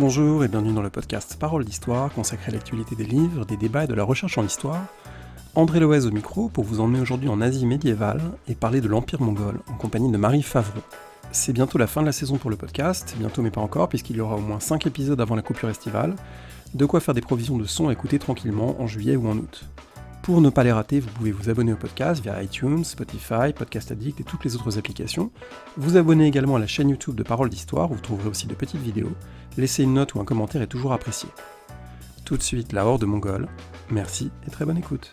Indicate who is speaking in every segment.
Speaker 1: Bonjour et bienvenue dans le podcast Parole d'Histoire, consacré à l'actualité des livres, des débats et de la recherche en histoire. André Loez au micro pour vous emmener aujourd'hui en Asie médiévale et parler de l'Empire mongol en compagnie de Marie Favreau. C'est bientôt la fin de la saison pour le podcast, bientôt mais pas encore puisqu'il y aura au moins 5 épisodes avant la coupure estivale, de quoi faire des provisions de son à écouter tranquillement en juillet ou en août. Pour ne pas les rater, vous pouvez vous abonner au podcast via iTunes, Spotify, Podcast Addict et toutes les autres applications. Vous abonner également à la chaîne YouTube de Parole d'Histoire où vous trouverez aussi de petites vidéos. Laisser une note ou un commentaire est toujours apprécié. Tout de suite, la horde mongole. Merci et très bonne écoute.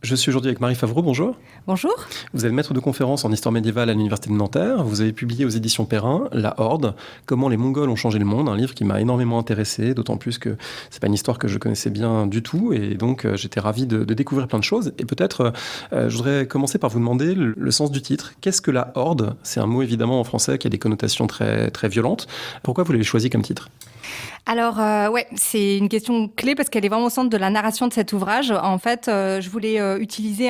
Speaker 1: Je suis aujourd'hui avec Marie Favreau, bonjour.
Speaker 2: Bonjour.
Speaker 1: Vous êtes maître de conférence en histoire médiévale à l'Université de Nanterre. Vous avez publié aux éditions Perrin La Horde, comment les Mongols ont changé le monde, un livre qui m'a énormément intéressé, d'autant plus que c'est pas une histoire que je connaissais bien du tout, et donc j'étais ravi de découvrir plein de choses. Et peut-être, je voudrais commencer par vous demander le sens du titre. Qu'est-ce que la Horde ? C'est un mot évidemment en français qui a des connotations très, très violentes. Pourquoi vous l'avez choisi comme titre ?
Speaker 2: Alors, c'est une question clé parce qu'elle est vraiment au centre de la narration de cet ouvrage. En fait, je voulais utiliser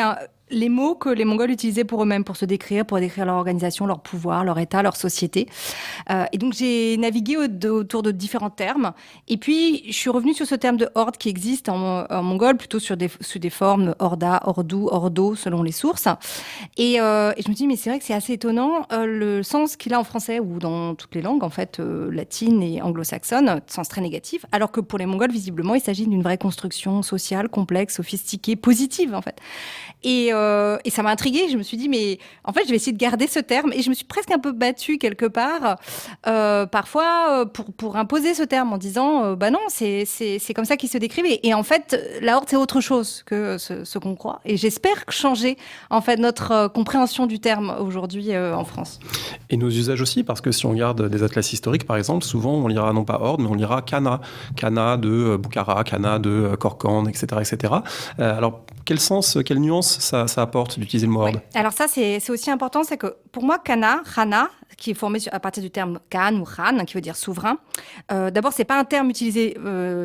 Speaker 2: les mots que les Mongols utilisaient pour eux-mêmes, pour décrire leur organisation, leur pouvoir, leur état, leur société. Et donc, j'ai navigué autour de différents termes. Et puis, je suis revenue sur ce terme de horde qui existe en mongol, plutôt sous des formes horda, hordou, hordo, selon les sources. Et je me dis, mais c'est vrai que c'est assez étonnant le sens qu'il a en français ou dans toutes les langues, en fait, latines et anglo-saxonnes, sens très négatif, alors que pour les Mongols, visiblement, il s'agit d'une vraie construction sociale, complexe, sophistiquée, positive, en fait. Et ça m'a intriguée. Je me suis dit, mais en fait, je vais essayer de garder ce terme. Et je me suis presque un peu battue quelque part, parfois, pour imposer ce terme en disant, bah non, c'est comme ça qu'ils se décrivent. Et en fait, la horde, c'est autre chose que ce qu'on croit. Et j'espère changer, en fait, notre compréhension du terme aujourd'hui en France.
Speaker 1: Et nos usages aussi, parce que si on regarde des atlas historiques, par exemple, souvent, on lira non pas horde, mais on lira Kana. Kana de Bukhara, Kana de Korkan, etc., etc. Alors, quel sens, quelle nuance ça apporte d'utiliser le mot horde ?
Speaker 2: Ouais. Alors ça, c'est aussi important, c'est que pour moi, Kana, Khana, qui est formé à partir du terme Khan ou Khan, qui veut dire souverain. D'abord, c'est pas un terme utilisé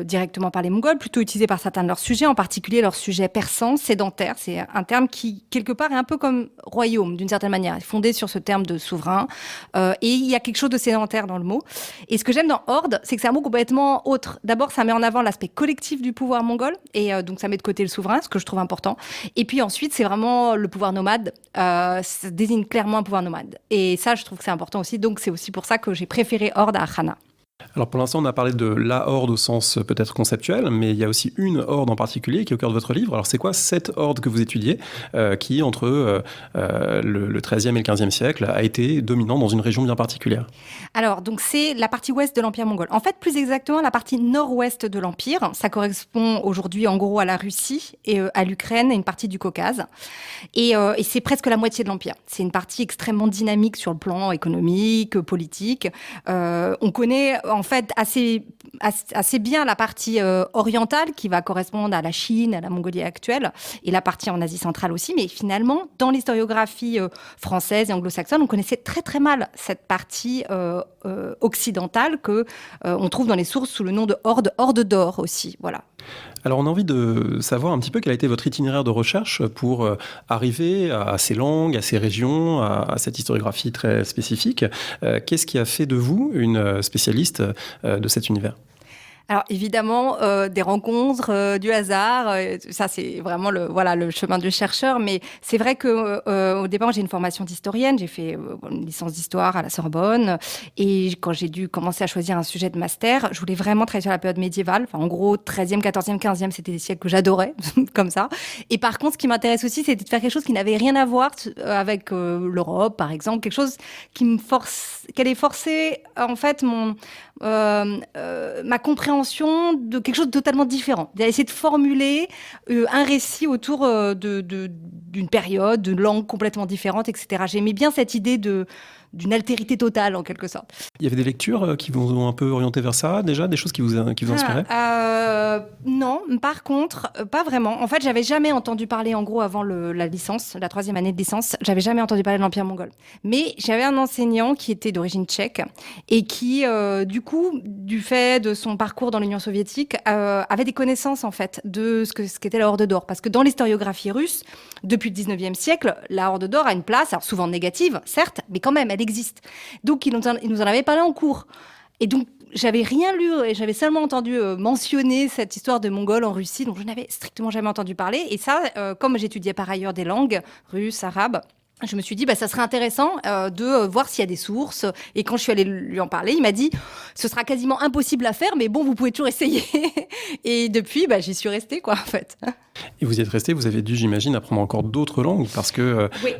Speaker 2: directement par les Mongols, plutôt utilisé par certains de leurs sujets, en particulier leurs sujets persans, sédentaires. C'est un terme qui, quelque part, est un peu comme royaume, d'une certaine manière, fondé sur ce terme de souverain. Et il y a quelque chose de sédentaire dans le mot. Et ce que j'aime dans horde, c'est que c'est un mot complètement autre. D'abord, ça met en avant l'aspect collectif du pouvoir mongol, et donc ça met de côté le souverain, ce que je trouve important. Et puis ensuite, c'est vraiment le pouvoir nomade. Ça désigne clairement un pouvoir nomade. Et ça, je trouve que c'est important aussi. Donc, c'est aussi pour ça que j'ai préféré horde à Khana.
Speaker 1: Alors pour l'instant, on a parlé de la horde au sens peut-être conceptuel, mais il y a aussi une horde en particulier qui est au cœur de votre livre. Alors c'est quoi cette horde que vous étudiez, qui entre le XIIIe et le XVe siècle a été dominant dans une région bien particulière ?
Speaker 2: Alors, donc c'est la partie ouest de l'Empire mongol. En fait, plus exactement, la partie nord-ouest de l'Empire. Ça correspond aujourd'hui en gros à la Russie et à l'Ukraine et une partie du Caucase. Et c'est presque la moitié de l'Empire. C'est une partie extrêmement dynamique sur le plan économique, politique. On connaît en fait assez bien la partie orientale qui va correspondre à la Chine, à la Mongolie actuelle, et la partie en Asie centrale aussi. Mais finalement, dans l'historiographie française et anglo-saxonne, on connaissait très très mal cette partie occidentale que on trouve dans les sources sous le nom de horde d'or aussi. Voilà.
Speaker 1: Alors on a envie de savoir un petit peu quel a été votre itinéraire de recherche pour arriver à ces langues, à ces régions, à cette historiographie très spécifique. Qu'est-ce qui a fait de vous une spécialiste de cet univers ?
Speaker 2: Alors évidemment, des rencontres, du hasard, ça c'est vraiment le chemin du chercheur. Mais c'est vrai que au départ j'ai une formation d'historienne, j'ai fait une licence d'histoire à la Sorbonne, et quand j'ai dû commencer à choisir un sujet de master, je voulais vraiment travailler sur la période médiévale. Enfin en gros 13e, 14e, 15e, c'était des siècles que j'adorais comme ça. Et par contre, ce qui m'intéresse aussi, c'était de faire quelque chose qui n'avait rien à voir avec l'Europe, par exemple, quelque chose qui allait forcer en fait ma compréhension de quelque chose de totalement différent. Essayer de formuler un récit autour d'une période, d'une langue complètement différente, etc. J'aimais bien cette idée d'une altérité totale, en quelque sorte.
Speaker 1: Il y avait des lectures qui vous ont un peu orienté vers ça, déjà, des choses qui vous inspiraient ?
Speaker 2: Non, par contre, pas vraiment. En fait, j'avais jamais entendu parler, en gros, avant la licence, la 3e année de licence, j'avais jamais entendu parler de l'Empire mongol. Mais j'avais un enseignant qui était d'origine tchèque et qui, du coup, du fait de son parcours dans l'Union soviétique, avait des connaissances, en fait, de ce qu'était la Horde d'Or. Parce que dans l'historiographie russe, depuis le 19e siècle, la Horde d'Or a une place, alors souvent négative, certes, mais quand même, elle existe. Donc, il nous en avait parlé en cours. Et donc, j'avais rien lu et j'avais seulement entendu mentionner cette histoire de Mongols en Russie, dont je n'avais strictement jamais entendu parler. Et ça, comme j'étudiais par ailleurs des langues, russe, arabe, je me suis dit, ça serait intéressant de voir s'il y a des sources. Et quand je suis allée lui en parler, il m'a dit, ce sera quasiment impossible à faire, mais bon, vous pouvez toujours essayer. Et depuis, j'y suis restée, quoi, en fait.
Speaker 1: Et vous y êtes resté, vous avez dû, j'imagine, apprendre encore d'autres langues, parce que
Speaker 2: oui.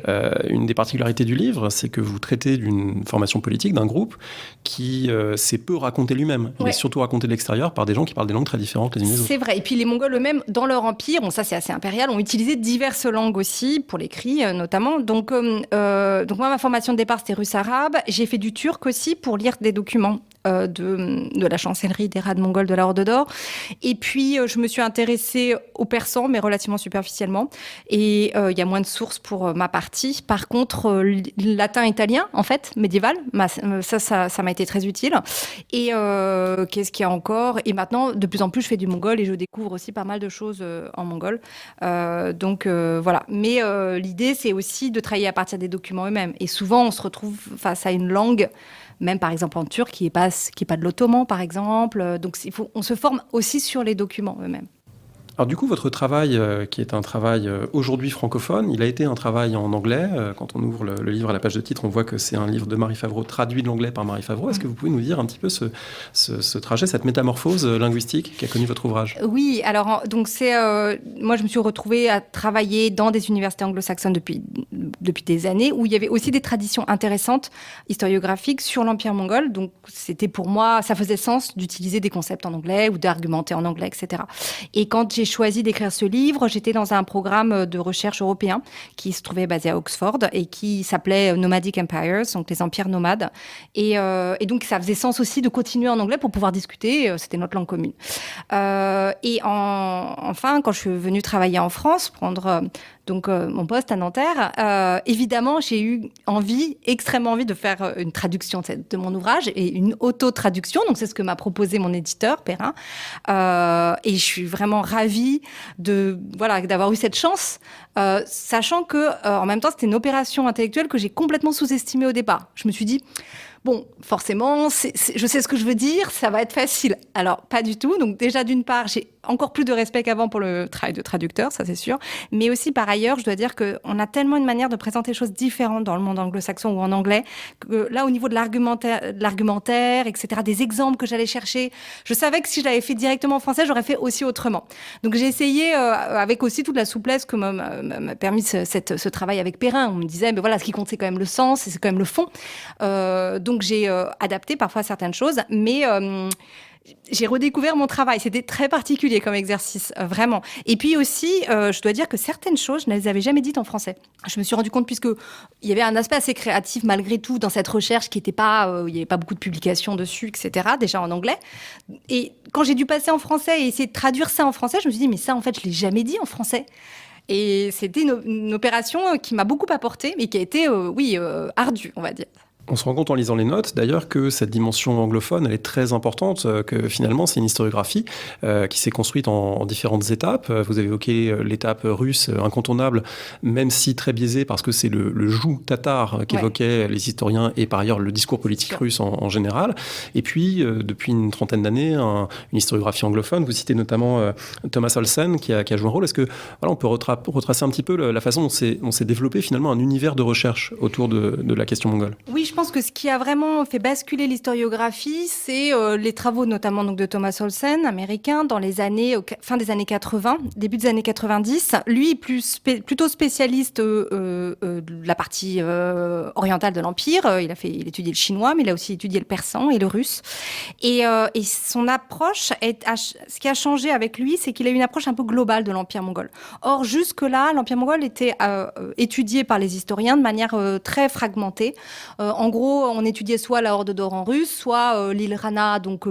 Speaker 1: Une des particularités du livre, c'est que vous traitez d'une formation politique, d'un groupe qui sait peu raconter lui-même. Il est surtout raconté de l'extérieur par des gens qui parlent des langues très différentes les unes des autres.
Speaker 2: C'est vrai. Et puis les Mongols eux-mêmes, dans leur empire, ça c'est assez impérial, ont utilisé diverses langues aussi, pour l'écrit notamment. Donc moi, ma formation de départ, c'était russe-arabe. J'ai fait du turc aussi pour lire des documents de la chancellerie des rats mongols de la Horde d'Or. Et puis, je me suis intéressée au persan, mais relativement superficiellement. Et il y a moins de sources pour ma partie. Par contre, latin-italien, en fait, médiéval, ça m'a été très utile. Et qu'est-ce qu'il y a encore ? Et maintenant, de plus en plus, je fais du mongol et je découvre aussi pas mal de choses en mongol. Donc, voilà. Mais l'idée, c'est aussi de travailler à partir des documents eux-mêmes. Et souvent, on se retrouve face à une langue, même par exemple en turc, qui est pas de l'ottoman, par exemple. Donc, on se forme aussi sur les documents eux-mêmes.
Speaker 1: Alors du coup, votre travail, qui est un travail aujourd'hui francophone, il a été un travail en anglais. Quand on ouvre le livre à la page de titre, on voit que c'est un livre de Marie Favreau, traduit de l'anglais par Marie Favreau. Est-ce que vous pouvez nous dire un petit peu ce trajet, cette métamorphose linguistique qui a connu votre ouvrage ?
Speaker 2: Oui, alors donc moi je me suis retrouvée à travailler dans des universités anglo-saxonnes depuis des années, où il y avait aussi des traditions intéressantes historiographiques sur l'Empire mongol. Donc c'était pour moi, ça faisait sens d'utiliser des concepts en anglais ou d'argumenter en anglais, etc. Et quand j'ai choisi d'écrire ce livre, j'étais dans un programme de recherche européen qui se trouvait basé à Oxford et qui s'appelait Nomadic Empires, donc les empires nomades. Et donc, ça faisait sens aussi de continuer en anglais pour pouvoir discuter. C'était notre langue commune. Enfin, quand je suis venue travailler en France, prendre mon poste à Nanterre, évidemment, j'ai eu extrêmement envie de faire une traduction de mon ouvrage et une auto-traduction. Donc, c'est ce que m'a proposé mon éditeur, Perrin. Et je suis vraiment ravie d'avoir eu cette chance, sachant que, en même temps, c'était une opération intellectuelle que j'ai complètement sous-estimée au départ. Je me suis dit, bon, forcément, je sais ce que je veux dire, ça va être facile. Alors, pas du tout. Donc déjà, d'une part, j'ai encore plus de respect qu'avant pour le travail de traducteur, ça c'est sûr. Mais aussi, par ailleurs, je dois dire qu'on a tellement une manière de présenter les choses différentes dans le monde anglo-saxon ou en anglais, que là, au niveau de l'argumentaire, etc., des exemples que j'allais chercher, je savais que si je l'avais fait directement en français, j'aurais fait aussi autrement. Donc j'ai essayé, avec aussi toute la souplesse que m'a permis ce travail avec Perrin. On me disait, mais voilà, ce qui compte, c'est quand même le sens, et c'est quand même le fond. Donc j'ai adapté parfois certaines choses, mais j'ai redécouvert mon travail. C'était très particulier comme exercice, vraiment. Et puis aussi, je dois dire que certaines choses, je ne les avais jamais dites en français. Je me suis rendu compte, puisqu'il y avait un aspect assez créatif malgré tout dans cette recherche qui n'était pas, il n'y avait pas beaucoup de publications dessus, etc., déjà en anglais. Et quand j'ai dû passer en français et essayer de traduire ça en français, je me suis dit, mais ça, en fait, je ne l'ai jamais dit en français. Et c'était une opération qui m'a beaucoup apporté, mais qui a été, ardue, on va dire.
Speaker 1: On se rend compte en lisant les notes, d'ailleurs, que cette dimension anglophone, elle est très importante, que finalement, c'est une historiographie qui s'est construite en différentes étapes. Vous avez évoqué l'étape russe incontournable, même si très biaisée, parce que c'est le joug tatar qu'évoquaient les historiens et par ailleurs le discours politique russe en général. Et puis, depuis une trentaine d'années, une historiographie anglophone. Vous citez notamment Thomas Olsen qui a joué un rôle. Est-ce que on peut retracer un petit peu la façon dont on s'est développé finalement un univers de recherche autour de la question mongole ?
Speaker 2: Oui, je pense que ce qui a vraiment fait basculer l'historiographie, c'est les travaux notamment donc, de Thomas Olsen, américain, dans les années, fin des années 80, début des années 90. Lui, plutôt spécialiste de la partie orientale de l'Empire. Il étudié le chinois, mais il a aussi étudié le persan et le russe. Et son approche, ce qui a changé avec lui, c'est qu'il a eu une approche un peu globale de l'Empire mongol. Or, jusque-là, l'Empire mongol était étudié par les historiens de manière très fragmentée. En gros, on étudiait soit la Horde d'Or en russe, soit l'île Rana, donc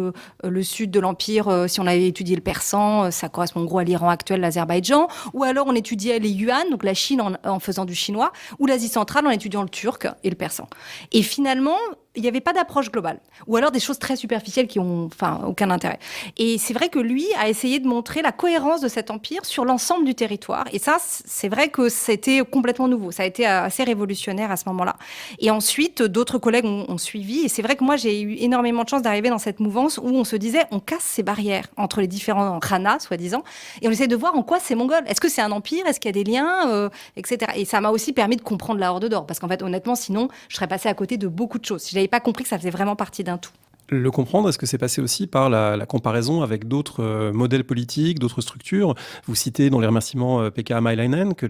Speaker 2: le sud de l'Empire. Si on avait étudié le persan, ça correspond en gros à l'Iran actuel, l'Azerbaïdjan. Ou alors on étudiait les Yuan, donc la Chine en faisant du chinois, ou l'Asie centrale en étudiant le turc et le persan. Et finalement, il n'y avait pas d'approche globale. Ou alors des choses très superficielles qui ont aucun intérêt. Et c'est vrai que lui a essayé de montrer la cohérence de cet empire sur l'ensemble du territoire. Et ça, c'est vrai que c'était complètement nouveau. Ça a été assez révolutionnaire à ce moment-là. Et ensuite, d'autres collègues ont suivi. Et c'est vrai que moi, j'ai eu énormément de chance d'arriver dans cette mouvance où on se disait, on casse ces barrières entre les différents khanas, soi-disant, et on essaie de voir en quoi c'est mongol. Est-ce que c'est un empire? Est-ce qu'il y a des liens, etc. Et ça m'a aussi permis de comprendre la Horde d'Or. Parce qu'en fait, honnêtement, sinon, je serais passée à côté de beaucoup de choses. Si je n'avais pas compris que ça faisait vraiment partie d'un tout.
Speaker 1: Le comprendre, est-ce que c'est passé aussi par la comparaison avec d'autres modèles politiques, d'autres structures? Vous citez dans les remerciements Pekka Hämäläinen, que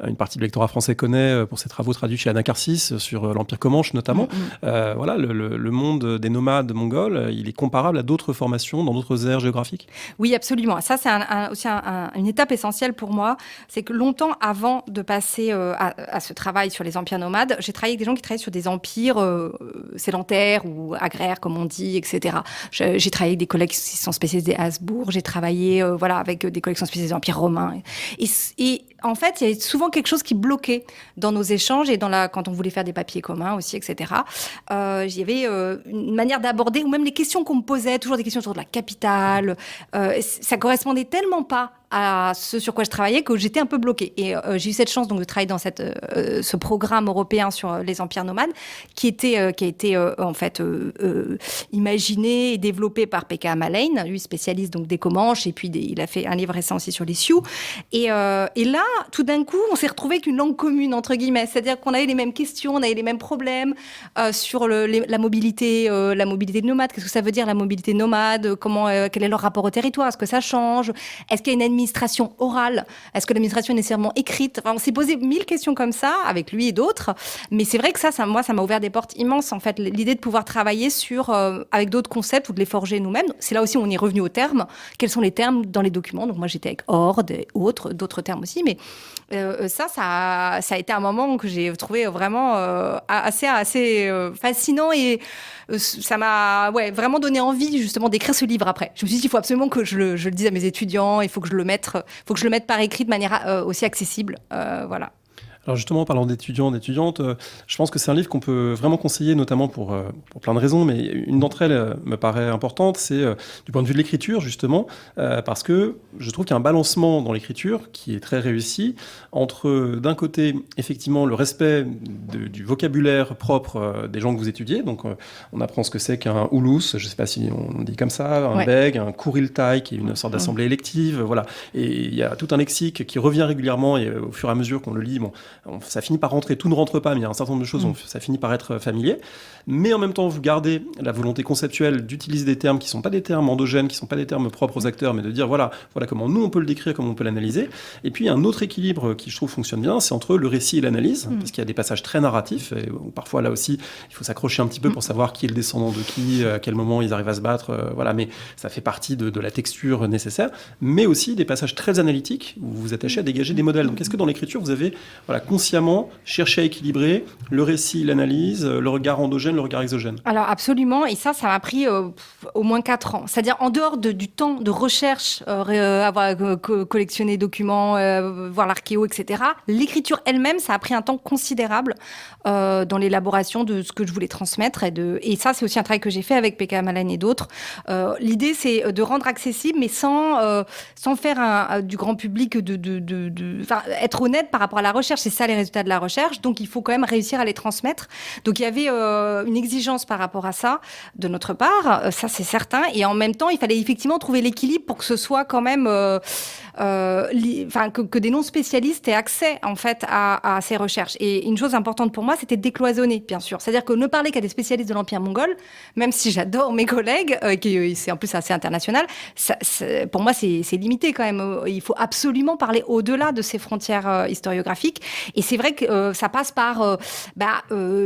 Speaker 1: une partie de l'électorat français connaît pour ses travaux traduits chez Anna Karsis sur l'Empire Comanche notamment. Voilà, le monde des nomades mongols, il est comparable à d'autres formations dans d'autres aires géographiques?
Speaker 2: Oui, absolument. Ça, c'est aussi une étape essentielle pour moi. C'est que longtemps avant de passer à ce travail sur les empires nomades, j'ai travaillé avec des gens qui travaillaient sur des empires sédentaires ou agraires, comme on dit, etc. J'ai travaillé avec des collègues qui sont spécialisés à Habsbourg, j'ai travaillé avec des collègues qui sont spécialisés en empire romain. Et en fait, il y avait souvent quelque chose qui bloquait dans nos échanges et quand on voulait faire des papiers communs aussi, etc. Il y avait une manière d'aborder, ou même les questions qu'on me posait, toujours des questions autour de la capitale. Ça correspondait tellement pas à ce sur quoi je travaillais que j'étais un peu bloquée. Et j'ai eu cette chance donc de travailler dans ce programme européen sur les empires nomades qui a été en fait imaginé et développé par Pekka Hämäläinen, lui spécialiste donc des Comanches, et puis il a fait un livre récent aussi sur les Sioux. Et là, tout d'un coup, on s'est retrouvé avec une langue commune entre guillemets, c'est-à-dire qu'on avait les mêmes questions, on avait les mêmes problèmes sur la mobilité de nomades. Qu'est-ce que ça veut dire la mobilité nomade? Quel est leur rapport au territoire? Est-ce que ça change? Est-ce qu'il y a une administration orale? Est-ce que l'administration est nécessairement écrite? Enfin, on s'est posé 1000 questions comme ça avec lui et d'autres, mais c'est vrai que ça m'a ouvert des portes immenses en fait, l'idée de pouvoir travailler avec d'autres concepts ou de les forger nous-mêmes. C'est là aussi où on est revenu aux termes. Quels sont les termes dans les documents? Donc moi j'étais avec horde et d'autres termes aussi, mais ça a été un moment que j'ai trouvé vraiment assez fascinant et ça m'a vraiment donné envie justement d'écrire ce livre après. Je me suis dit il faut absolument que je le dise à mes étudiants, il faut que je le mette par écrit de manière aussi accessible, voilà.
Speaker 1: Alors justement, en parlant d'étudiants, d'étudiantes, je pense que c'est un livre qu'on peut vraiment conseiller, notamment pour plein de raisons, mais une d'entre elles me paraît importante, c'est du point de vue de l'écriture, justement, parce que je trouve qu'il y a un balancement dans l'écriture qui est très réussi, entre, d'un côté, effectivement, le respect du vocabulaire propre des gens que vous étudiez, donc on apprend ce que c'est qu'un Ulus, je ne sais pas si on dit comme ça, un beg, un Kuriltai, qui est une sorte d'assemblée élective, voilà, et il y a tout un lexique qui revient régulièrement, et au fur et à mesure qu'on le lit, ça finit par rentrer, tout ne rentre pas, mais il y a un certain nombre de choses, ça finit par être familier. Mais en même temps, vous gardez la volonté conceptuelle d'utiliser des termes qui ne sont pas des termes endogènes, qui ne sont pas des termes propres aux acteurs, mais de dire voilà comment nous on peut le décrire, comment on peut l'analyser. Et puis, il y a un autre équilibre qui, je trouve, fonctionne bien, c'est entre le récit et l'analyse, parce qu'il y a des passages très narratifs, et parfois, là aussi, il faut s'accrocher un petit peu pour savoir qui est le descendant de qui, à quel moment ils arrivent à se battre, mais ça fait partie de la texture nécessaire, mais aussi des passages très analytiques, où vous vous attachez à dégager des modèles. Donc, est-ce que dans l'écriture, vous avez consciemment chercher à équilibrer le récit, l'analyse, le regard endogène, le regard exogène?
Speaker 2: Alors absolument, et ça m'a pris au moins 4 ans. C'est-à-dire en dehors du temps de recherche, avoir collectionné des documents, voir l'archéo, etc. L'écriture elle-même, ça a pris un temps considérable dans l'élaboration de ce que je voulais transmettre. Et ça, c'est aussi un travail que j'ai fait avec Pekka Hämäläinen et d'autres. L'idée, c'est de rendre accessible, mais sans faire du grand public, être honnête par rapport à la recherche. C'est ça les résultats de la recherche, donc il faut quand même réussir à les transmettre. Donc il y avait une exigence par rapport à ça de notre part, ça c'est certain, et en même temps il fallait effectivement trouver l'équilibre pour que ce soit quand même que des non-spécialistes aient accès en fait à ces recherches. Et une chose importante pour moi, c'était de décloisonner, bien sûr. C'est-à-dire que ne parler qu'à des spécialistes de l'Empire mongol, même si j'adore mes collègues, c'est en plus assez international, pour moi c'est limité quand même. Il faut absolument parler au-delà de ces frontières historiographiques. Et c'est vrai que ça passe par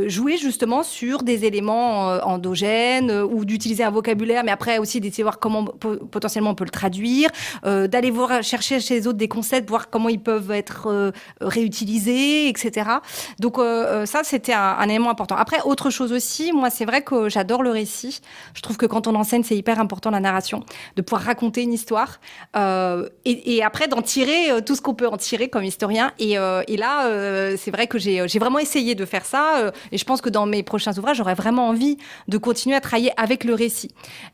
Speaker 2: jouer justement sur des éléments endogènes ou d'utiliser un vocabulaire, mais après aussi d'essayer de voir comment potentiellement on peut le traduire, d'aller voir chercher chez les autres des concepts, voir comment ils peuvent être réutilisés, etc. Donc ça, c'était un élément important. Après, autre chose aussi, moi, c'est vrai que j'adore le récit. Je trouve que quand on enseigne, c'est hyper important la narration, de pouvoir raconter une histoire et après d'en tirer tout ce qu'on peut en tirer comme historien. Et là, ça, c'est vrai que j'ai vraiment essayé de faire ça. Et je pense que dans mes prochains ouvrages, j'aurais vraiment envie de continuer à travailler avec le récit.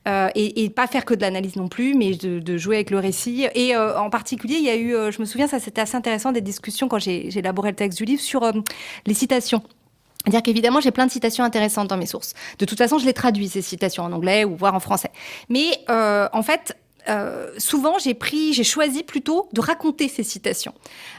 Speaker 2: Et pas faire que de l'analyse non plus, mais de jouer avec le récit. Et en particulier, il y a eu, je me souviens, ça c'était assez intéressant, des discussions quand j'ai élaboré le texte du livre sur les citations. C'est-à-dire qu'évidemment, j'ai plein de citations intéressantes dans mes sources. De toute façon, je les traduis, ces citations en anglais ou voire en français. Mais en fait, souvent, j'ai choisi plutôt de raconter ces citations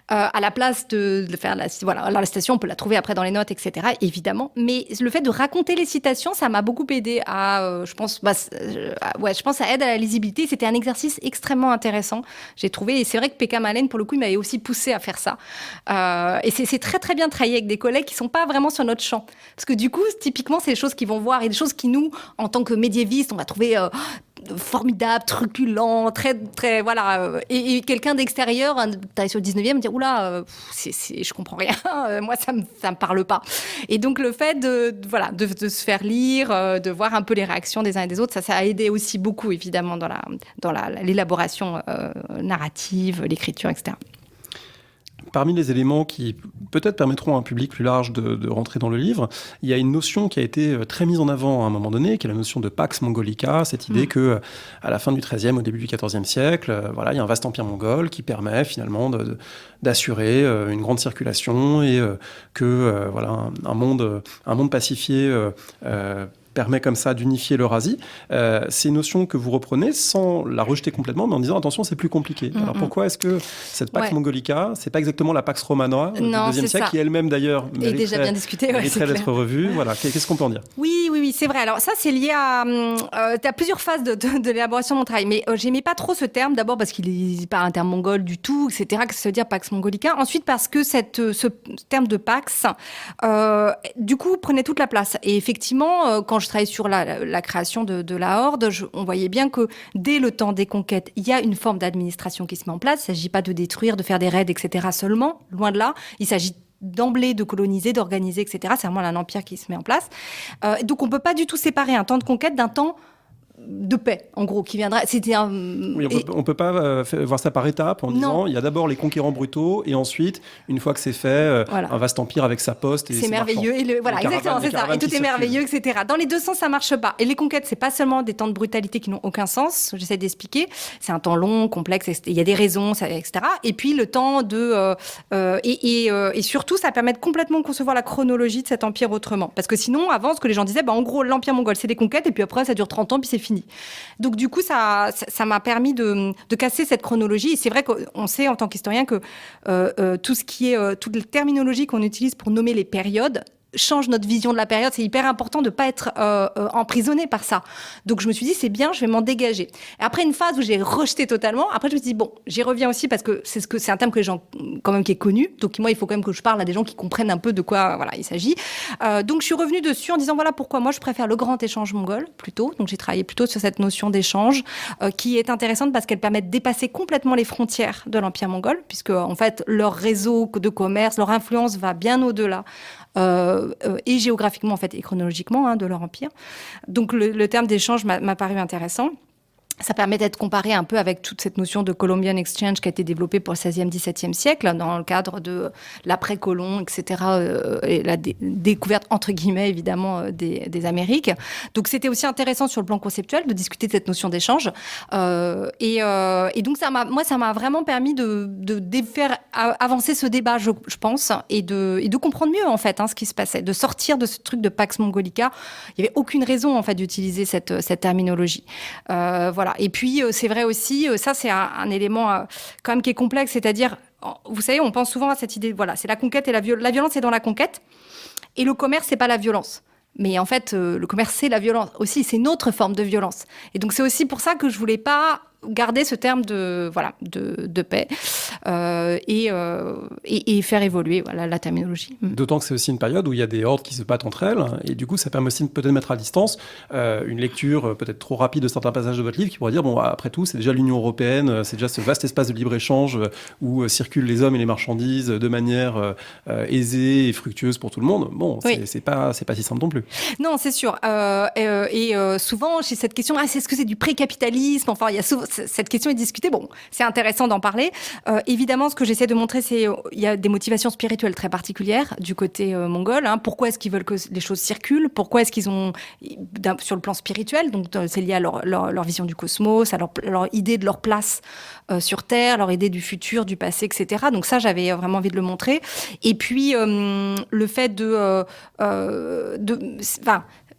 Speaker 2: à la place de faire voilà. Alors, la citation, on peut la trouver après dans les notes, etc. Évidemment, mais le fait de raconter les citations, ça m'a beaucoup aidé à, je pense, ça aide à la lisibilité. C'était un exercice extrêmement intéressant, j'ai trouvé. Et c'est vrai que Pekka Malén, pour le coup, il m'avait aussi poussé à faire ça. Et c'est très très bien de travailler avec des collègues qui sont pas vraiment sur notre champ, parce que du coup, typiquement, c'est des choses qu'ils vont voir et des choses qui nous, en tant que médiévistes, on va trouver formidable, truculent, très, très, voilà. Et quelqu'un d'extérieur, t'as sur le 19e, me dire, oula, je comprends rien, moi, ça me parle pas. Et donc, le fait de se faire lire, de voir un peu les réactions des uns et des autres, ça a aidé aussi beaucoup, évidemment, dans l'élaboration narrative, l'écriture, etc.
Speaker 1: Parmi les éléments qui peut-être permettront à un public plus large de rentrer dans le livre, il y a une notion qui a été très mise en avant à un moment donné, qui est la notion de Pax Mongolica, cette idée que à la fin du XIIIe, au début du XIVe siècle, il y a un vaste empire mongol qui permet finalement d'assurer une grande circulation et que un monde pacifié permet comme ça d'unifier l'Eurasie. C'est une notion que vous reprenez sans la rejeter complètement, mais en disant attention, c'est plus compliqué. Alors pourquoi est-ce que cette Pax Mongolica, c'est pas exactement la Pax Romana du IIe siècle, qui elle-même d'ailleurs
Speaker 2: mériterait
Speaker 1: d'être revue. Voilà. Qu'est-ce qu'on peut en dire ?
Speaker 2: Oui, c'est vrai. Alors ça, c'est lié à t'as plusieurs phases de l'élaboration de mon travail, mais j'aimais pas trop ce terme. D'abord parce qu'il n'est pas un terme mongol du tout, etc. Que ça veut dire Pax Mongolica. Ensuite parce que ce terme de Pax, du coup, prenait toute la place. Et effectivement, quand je travaillais sur la création de la Horde, on voyait bien que dès le temps des conquêtes, il y a une forme d'administration qui se met en place. Il ne s'agit pas de détruire, de faire des raids, etc. seulement, loin de là. Il s'agit d'emblée de coloniser, d'organiser, etc. C'est vraiment un empire qui se met en place. Donc on ne peut pas du tout séparer un temps de conquête d'un temps de paix, en gros, qui viendra.
Speaker 1: Oui, on peut pas voir ça par étapes en disant il y a d'abord les conquérants brutaux et ensuite, une fois que c'est fait, un vaste empire avec sa poste et
Speaker 2: c'est merveilleux exactement, c'est ça. Et tout est merveilleux, etc. Dans les deux sens, ça marche pas. Et les conquêtes, c'est pas seulement des temps de brutalité qui n'ont aucun sens. J'essaie d'expliquer. C'est un temps long, complexe. Il y a des raisons, etc. Et puis le temps et surtout, ça permet de complètement concevoir la chronologie de cet empire autrement. Parce que sinon, avant, ce que les gens disaient, en gros, l'empire mongol, c'est des conquêtes et puis après, ça dure 30 ans puis c'est fini. Donc du coup, ça m'a permis de casser cette chronologie. Et c'est vrai qu'on sait en tant qu'historien que tout ce qui est toute la terminologie qu'on utilise pour nommer les périodes change notre vision de la période. C'est hyper important de pas être emprisonné par ça. Donc je me suis dit c'est bien, je vais m'en dégager. Et après une phase où j'ai rejeté totalement, après je me suis dit j'y reviens aussi parce que c'est un terme que les gens quand même qui est connu. Donc moi il faut quand même que je parle à des gens qui comprennent un peu de quoi il s'agit. Donc je suis revenue dessus en disant voilà pourquoi moi je préfère le grand échange mongol plutôt. Donc j'ai travaillé plutôt sur cette notion d'échange qui est intéressante parce qu'elle permet de dépasser complètement les frontières de l'empire mongol puisque en fait leur réseau de commerce, leur influence va bien au-delà et géographiquement en fait et chronologiquement de leur empire. Donc le terme d'échange m'a paru intéressant. Ça permet d'être comparé un peu avec toute cette notion de Columbian Exchange qui a été développée pour le XVIe, XVIIe siècle dans le cadre de l'après-colon, etc. Et la découverte, entre guillemets, évidemment, des Amériques. Donc, c'était aussi intéressant sur le plan conceptuel de discuter de cette notion d'échange. Et donc, ça m'a vraiment permis de faire avancer ce débat, je pense, et de comprendre mieux, en fait, ce qui se passait, de sortir de ce truc de Pax Mongolica. Il n'y avait aucune raison, en fait, d'utiliser cette terminologie. Voilà. Et puis, c'est vrai aussi, ça, c'est un élément quand même qui est complexe, c'est-à-dire, vous savez, on pense souvent à cette idée, c'est la conquête et la violence est dans la conquête, et le commerce, c'est pas la violence. Mais en fait, le commerce, c'est la violence aussi, c'est une autre forme de violence. Et donc, c'est aussi pour ça que je voulais pas garder ce terme de paix et faire évoluer la terminologie.
Speaker 1: D'autant que c'est aussi une période où il y a des hordes qui se battent entre elles et du coup ça permet aussi peut-être de mettre à distance une lecture peut-être trop rapide de certains passages de votre livre qui pourrait dire après tout c'est déjà l'Union européenne, c'est déjà ce vaste espace de libre-échange où circulent les hommes et les marchandises de manière aisée et fructueuse pour tout le monde. C'est pas si simple non plus.
Speaker 2: Non, c'est sûr. Souvent j'ai cette question, est-ce que c'est du pré-capitalisme? Enfin, il y a souvent cette question est discutée. C'est intéressant d'en parler. évidemment, ce que j'essaie de montrer, c'est il y a des motivations spirituelles très particulières du côté mongol. Pourquoi est-ce qu'ils veulent que les choses circulent? Pourquoi est-ce qu'ils ont, sur le plan spirituel, donc c'est lié à leur vision du cosmos, à leur idée de leur place sur Terre, leur idée du futur, du passé, etc. Donc ça, j'avais vraiment envie de le montrer. Et puis, le fait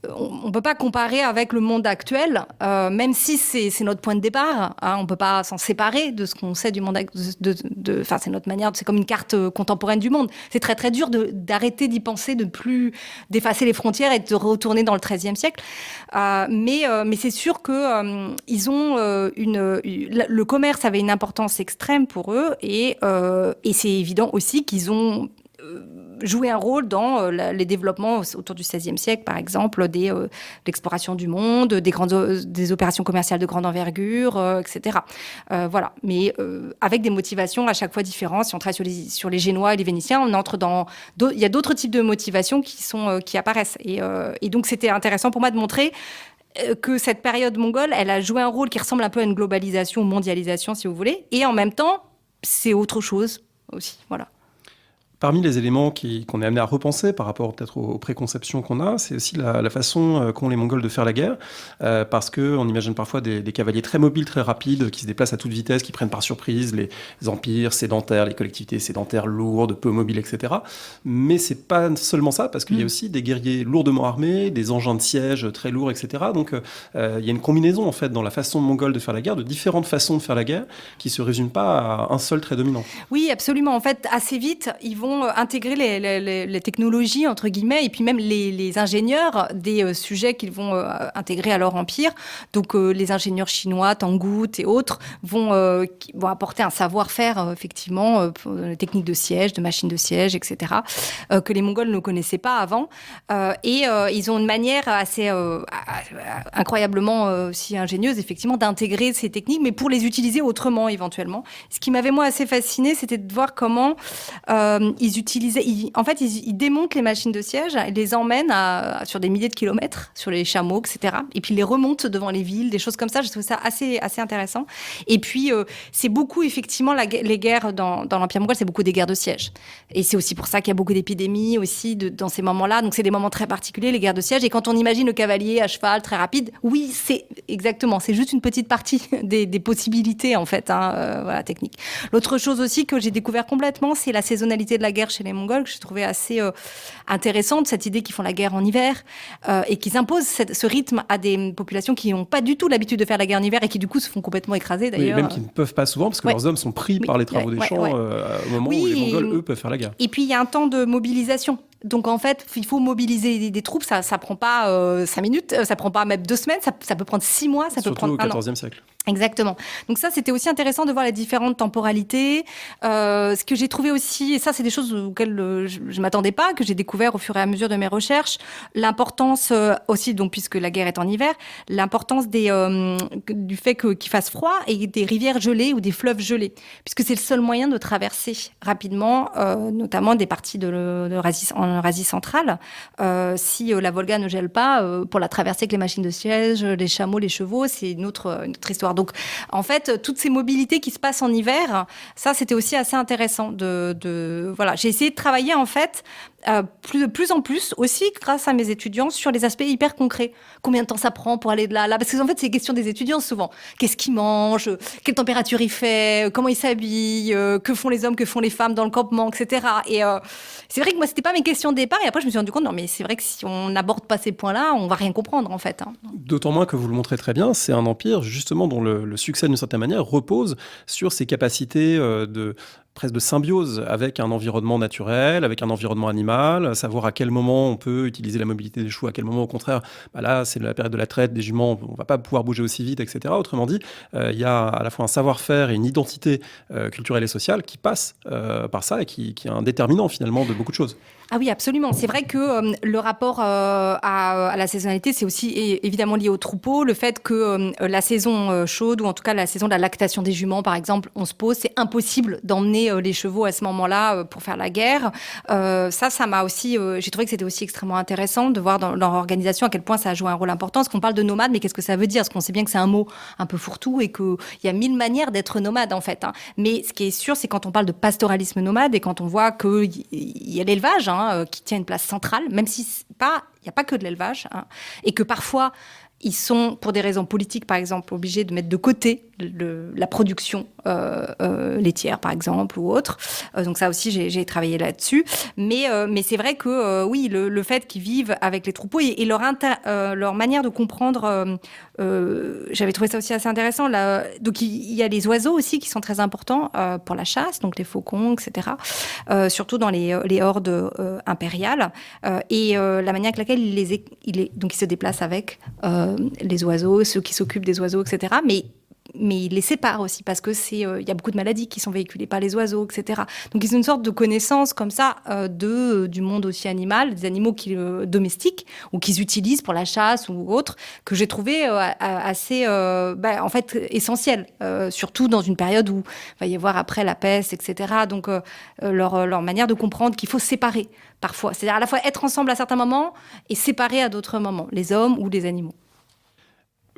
Speaker 2: on ne peut pas comparer avec le monde actuel, même si c'est notre point de départ. On ne peut pas s'en séparer de ce qu'on sait du monde. C'est notre manière, c'est comme une carte contemporaine du monde. C'est très très dur d'arrêter d'y penser, d'effacer les frontières et de retourner dans le XIIIe siècle. Mais c'est sûr que ils ont le commerce avait une importance extrême pour eux et c'est évident aussi qu'ils ont jouer un rôle dans les développements autour du XVIe siècle, par exemple, l'exploration du monde, des opérations commerciales de grande envergure, etc. Voilà. Mais avec des motivations à chaque fois différentes. Si on travaille sur les Génois et les Vénitiens, on entre il y a d'autres types de motivations qui apparaissent. Et donc, c'était intéressant pour moi de montrer que cette période mongole, elle a joué un rôle qui ressemble un peu à une globalisation, mondialisation, si vous voulez. Et en même temps, c'est autre chose aussi. Voilà.
Speaker 1: Parmi les éléments qu'on est amené à repenser par rapport peut-être aux préconceptions qu'on a, c'est aussi la façon qu'ont les Mongols de faire la guerre, parce qu'on imagine parfois des cavaliers très mobiles, très rapides, qui se déplacent à toute vitesse, qui prennent par surprise les empires sédentaires, les collectivités sédentaires lourdes, peu mobiles, etc. Mais c'est pas seulement ça, parce qu'il y a aussi des guerriers lourdement armés, des engins de siège très lourds, etc. Donc il y a une combinaison en fait dans la façon mongole de faire la guerre, de différentes façons de faire la guerre, qui se résument pas à un seul trait dominant.
Speaker 2: Oui, absolument. En fait, assez vite, ils vont intégrer les technologies, entre guillemets, et puis même les ingénieurs des sujets qu'ils vont intégrer à leur empire. Donc, les ingénieurs chinois, Tangut et autres vont apporter un savoir-faire, effectivement, pour les techniques de siège, de machines de siège, etc., que les Mongols ne connaissaient pas avant. Et ils ont une manière assez incroyablement aussi ingénieuse, effectivement, d'intégrer ces techniques, mais pour les utiliser autrement, éventuellement. Ce qui m'avait, moi, assez fasciné, c'était de voir comment ils démontent les machines de siège, ils les emmènent sur des milliers de kilomètres, sur les chameaux, etc. Et puis ils les remontent devant les villes, des choses comme ça. Je trouve ça assez intéressant. Et puis, c'est beaucoup, effectivement, les guerres dans l'Empire mongol, c'est beaucoup des guerres de siège. Et c'est aussi pour ça qu'il y a beaucoup d'épidémies aussi dans ces moments-là. Donc, c'est des moments très particuliers, les guerres de siège. Et quand on imagine le cavalier à cheval, très rapide, oui, c'est exactement, c'est juste une petite partie des possibilités, en fait, voilà, techniques. L'autre chose aussi que j'ai découvert complètement, c'est la saisonnalité de la guerre chez les Mongols, que j'ai trouvé assez intéressante, cette idée qu'ils font la guerre en hiver et qu'ils imposent ce rythme à des populations qui n'ont pas du tout l'habitude de faire la guerre en hiver et qui du coup se font complètement écraser d'ailleurs.
Speaker 1: Oui, même qui ne peuvent pas souvent parce que leurs hommes sont pris par les travaux des champs au moment où les Mongols, eux, peuvent faire la guerre.
Speaker 2: Et puis il y a un temps de mobilisation. Donc en fait, il faut mobiliser des troupes, ça prend pas 5 minutes, ça prend pas même 2 semaines, ça peut prendre 6 mois, ça peut prendre un an.
Speaker 1: Surtout au XIVe siècle.
Speaker 2: Exactement. Donc ça, c'était aussi intéressant de voir les différentes temporalités. Ce que j'ai trouvé aussi, et ça, c'est des choses auxquelles je m'attendais pas, que j'ai découvert au fur et à mesure de mes recherches, l'importance aussi, donc puisque la guerre est en hiver, l'importance du fait qu'il fasse froid et des rivières gelées ou des fleuves gelés, puisque c'est le seul moyen de traverser rapidement, notamment des parties en Eurasie centrale. Si la Volga ne gèle pas, pour la traverser avec les machines de siège, les chameaux, les chevaux, c'est une autre histoire. Donc, en fait, toutes ces mobilités qui se passent en hiver, ça, c'était aussi assez intéressant. Voilà. J'ai essayé de travailler, en fait, de plus en plus, aussi grâce à mes étudiants, sur les aspects hyper concrets. Combien de temps ça prend pour aller de là à là? Parce que, en fait, c'est la question des étudiants, souvent. Qu'est-ce qu'ils mangent? Quelle température il fait? Comment ils s'habillent? Que font les hommes? Que font les femmes dans le campement? Etc. Et c'est vrai que moi, c'était pas mes questions de départ. Et après, je me suis rendu compte, non, mais c'est vrai que si on n'aborde pas ces points-là, on va rien comprendre, en fait.
Speaker 1: D'autant moins que vous le montrez très bien, c'est un empire, justement, dont le succès, d'une certaine manière, repose sur ses capacités presque de symbiose avec un environnement naturel, avec un environnement animal, savoir à quel moment on peut utiliser la mobilité des chevaux, à quel moment, au contraire, là, c'est la période de la traite des juments, on ne va pas pouvoir bouger aussi vite, etc. Autrement dit, il y a à la fois un savoir-faire et une identité culturelle et sociale qui passe par ça et qui est un déterminant, finalement, de beaucoup de choses.
Speaker 2: Ah oui, absolument. C'est vrai que le rapport à la saisonnalité, c'est aussi évidemment lié au troupeau. Le fait que la saison chaude, ou en tout cas la saison de la lactation des juments, par exemple, on se pose, c'est impossible d'emmener entraîner les chevaux à ce moment-là pour faire la guerre. Ça m'a aussi... j'ai trouvé que c'était aussi extrêmement intéressant de voir dans leur organisation à quel point ça a joué un rôle important. Parce qu'on parle de nomade, mais qu'est-ce que ça veut dire? Parce qu'on sait bien que c'est un mot un peu fourre-tout et qu'il y a 1000 manières d'être nomade, en fait. Hein. Mais ce qui est sûr, c'est quand on parle de pastoralisme nomade et quand on voit qu'il y a l'élevage qui tient une place centrale, même si il n'y a pas que de l'élevage, et que parfois, ils sont, pour des raisons politiques, par exemple, obligés de mettre de côté la production laitière, par exemple, ou autre. Donc ça aussi, j'ai travaillé là-dessus. Mais c'est vrai que, oui, le fait qu'ils vivent avec les troupeaux et leur manière de comprendre, j'avais trouvé ça aussi assez intéressant. Là. Donc il y a les oiseaux aussi qui sont très importants pour la chasse, donc les faucons, etc. Surtout dans les hordes impériales. Et la manière avec laquelle donc ils se déplacent avec les oiseaux, ceux qui s'occupent des oiseaux, etc. Mais il les sépare aussi parce que il y a beaucoup de maladies qui sont véhiculées par les oiseaux, etc. Donc ils ont une sorte de connaissance comme ça du monde aussi animal, des animaux domestiques ou qu'ils utilisent pour la chasse ou autre, que j'ai trouvé assez en fait essentiel, surtout dans une période où il va y avoir après la peste, etc. Donc leur manière de comprendre qu'il faut séparer parfois, c'est-à-dire à la fois être ensemble à certains moments et séparer à d'autres moments, les hommes ou les animaux.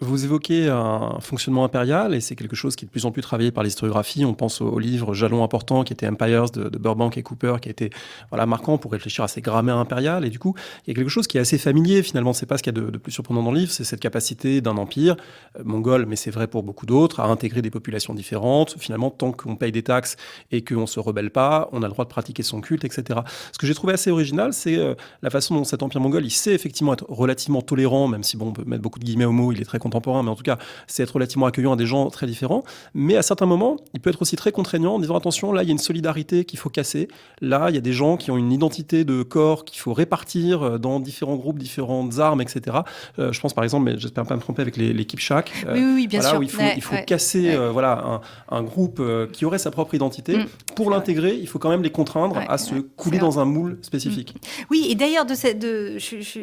Speaker 1: Vous évoquez un fonctionnement impérial, et c'est quelque chose qui est de plus en plus travaillé par l'historiographie. On pense au livre jalon important qui était Empires de Burbank et Cooper, qui a été marquant pour réfléchir à ces grammaires impériales. Et du coup, il y a quelque chose qui est assez familier, finalement. C'est pas ce qu'il y a de plus surprenant dans le livre, c'est cette capacité d'un empire, mongol, mais c'est vrai pour beaucoup d'autres, à intégrer des populations différentes. Finalement, tant qu'on paye des taxes et qu'on ne se rebelle pas, on a le droit de pratiquer son culte, etc. Ce que j'ai trouvé assez original, c'est la façon dont cet empire mongol, il sait effectivement être relativement tolérant, même si on peut mettre beaucoup de guillemets au mot, il est très contemporain, mais en tout cas, c'est être relativement accueillant à des gens très différents. Mais à certains moments, il peut être aussi très contraignant en disant attention, là, il y a une solidarité qu'il faut casser. Là, il y a des gens qui ont une identité de corps qu'il faut répartir dans différents groupes, différentes armes, etc. Je pense par exemple, mais j'espère pas me tromper, avec les Kipchaks.
Speaker 2: Oui, bien sûr.
Speaker 1: Où il faut casser un groupe qui aurait sa propre identité. Pour l'intégrer, il faut quand même les contraindre à se couler dans un moule spécifique.
Speaker 2: Oui, et d'ailleurs,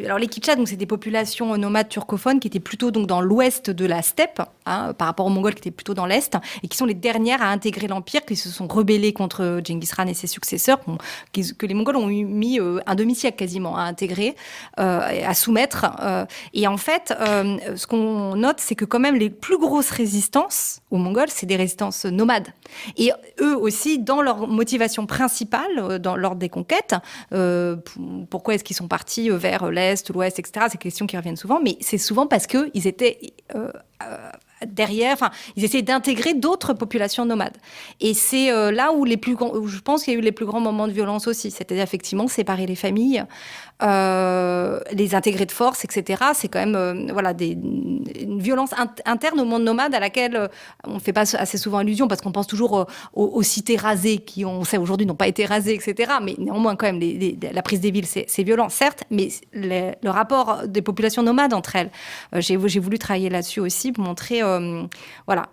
Speaker 2: alors les Kipchaks, donc c'est des populations nomades turcophones qui étaient plutôt donc dans l'ouest de la steppe, par rapport aux Mongols qui étaient plutôt dans l'est, et qui sont les dernières à intégrer l'empire, qui se sont rebellés contre Genghis Khan et ses successeurs, que les Mongols ont mis un demi-siècle quasiment à intégrer, à soumettre. Et en fait, ce qu'on note, c'est que quand même les plus grosses résistances aux Mongols, c'est des résistances nomades. Et eux aussi, dans leur motivation principale, lors des conquêtes, pourquoi est-ce qu'ils sont partis vers l'est, l'ouest, etc. C'est des questions qui reviennent souvent, mais c'est souvent parce qu'ils étaient derrière, ils essayaient d'intégrer d'autres populations nomades. Et c'est là où je pense qu'il y a eu les plus grands moments de violence aussi. C'est-à-dire effectivement séparer les familles, les intégrer de force, etc. C'est quand même une violence interne au monde nomade à laquelle on ne fait pas assez souvent allusion parce qu'on pense toujours aux cités rasées qui, on sait aujourd'hui, n'ont pas été rasées, etc. Mais néanmoins, quand même, la prise des villes, c'est violent, certes, mais le rapport des populations nomades entre elles, j'ai voulu travailler là-dessus aussi pour montrer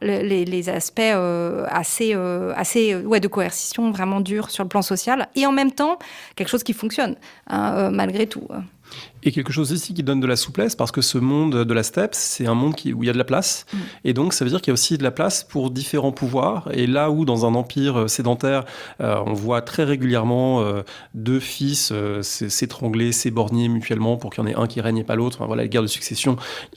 Speaker 2: les aspects assez de coercition vraiment durs sur le plan social et en même temps quelque chose qui fonctionne malgré tout.
Speaker 1: Et quelque chose aussi qui donne de la souplesse, parce que ce monde de la steppe, c'est un monde où il y a de la place. Et donc, ça veut dire qu'il y a aussi de la place pour différents pouvoirs. Et là où, dans un empire sédentaire, on voit très régulièrement deux fils s'étrangler, s'éborgner mutuellement pour qu'il y en ait un qui règne et pas l'autre. Les guerres de succession,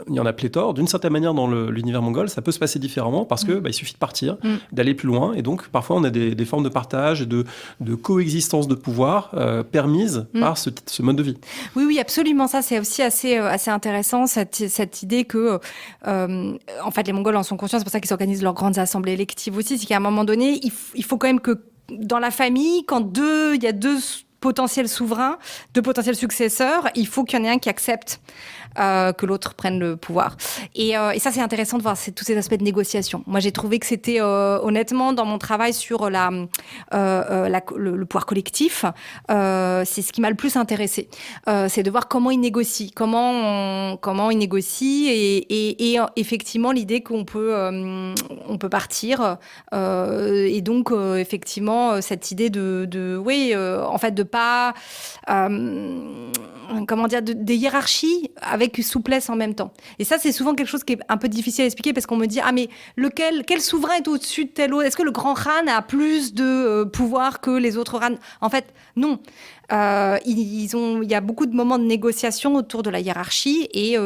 Speaker 1: il y en a pléthore. D'une certaine manière, dans l'univers mongol, ça peut se passer différemment parce que il suffit de partir, d'aller plus loin. Et donc, parfois, on a des formes de partage et de coexistence de pouvoir permises par ce mode de vie.
Speaker 2: Oui, absolument. Ça, c'est aussi assez intéressant, cette idée que, en fait, les Mongols en sont conscients, c'est pour ça qu'ils organisent leurs grandes assemblées électives aussi, c'est qu'à un moment donné, il faut quand même que dans la famille, quand il y a deux potentiels souverains, deux potentiels successeurs, il faut qu'il y en ait un qui accepte que l'autre prenne le pouvoir. Et ça, c'est intéressant de voir tous ces aspects de négociation. Moi, j'ai trouvé que c'était, honnêtement, dans mon travail sur le pouvoir collectif, c'est ce qui m'a le plus intéressé. C'est de voir comment ils négocient, comment ils négocient et effectivement, l'idée qu'on peut partir. Et donc, effectivement, cette idée en fait, de pas... des hiérarchies avec souplesse en même temps. Et ça, c'est souvent quelque chose qui est un peu difficile à expliquer parce qu'on me dit « Ah, mais quel souverain est au-dessus de tel autre ? Est-ce que le grand Khan a plus de pouvoir que les autres Khans ?» En fait, non. Il y a beaucoup de moments de négociation autour de la hiérarchie et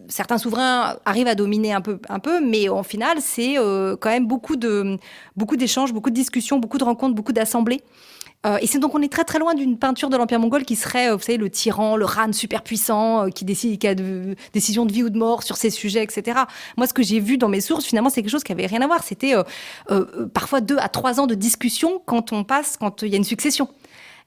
Speaker 2: certains souverains arrivent à dominer un peu, mais en final, c'est quand même beaucoup d'échanges, beaucoup de discussions, beaucoup de rencontres, beaucoup d'assemblées. Et c'est donc on est très très loin d'une peinture de l'Empire mongol qui serait, vous savez, le tyran, le Khan super puissant qui décide, qui a de décisions de vie ou de mort sur ces sujets, etc. Moi, ce que j'ai vu dans mes sources, finalement, c'est quelque chose qui avait rien à voir. C'était parfois 2 à 3 ans de discussion quand il y a une succession.